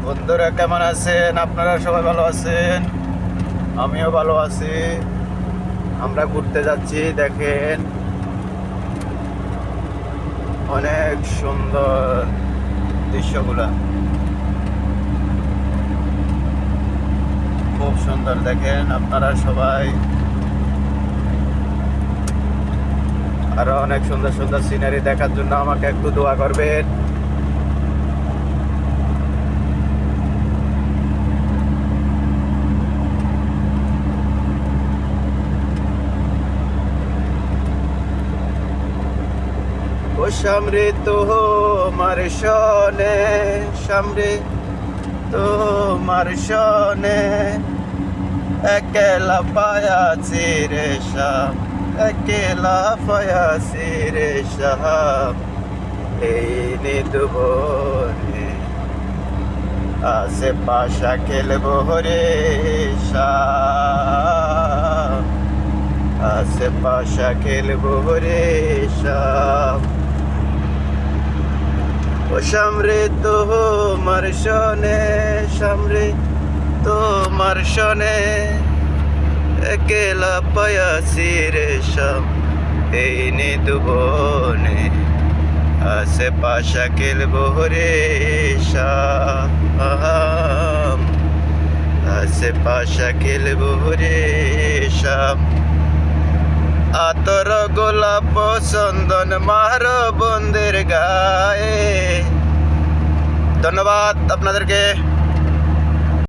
বন্ধুরা কেমন আছেন? আপনারা সবাই ভালো আছেন? আমিও ভালো আছি। আমরা ঘুরতে যাচ্ছি, দেখেন অনেক সুন্দর দৃশ্যগুলা, খুব সুন্দর। দেখেন আপনারা সবাই, আরো অনেক সুন্দর সুন্দর সিনারি দেখার জন্য আমাকে একটু দোয়া করবেন। ও সামরে তোমার শনে, সামরে তোমার শনে, একলা পায়াছি রে শাম, একলা পায়াছি রে শাম, এই নিদুবনে আসে পাশা খেলবো রে শাম, আসে পাশা খেলবো রে শাম। ও সামরে তোমার শনে, সামরে তোমার শনে, একলা পায়াছি রে শাম, এই নিদুবনে আসে পাশা খেলবো রে শাম, আসে পাশা খেলবো রে শাম। আতর গোলাপ চন্দন মার বন্দের গায়ে। ধন্যবাদ আপনাদেরকে।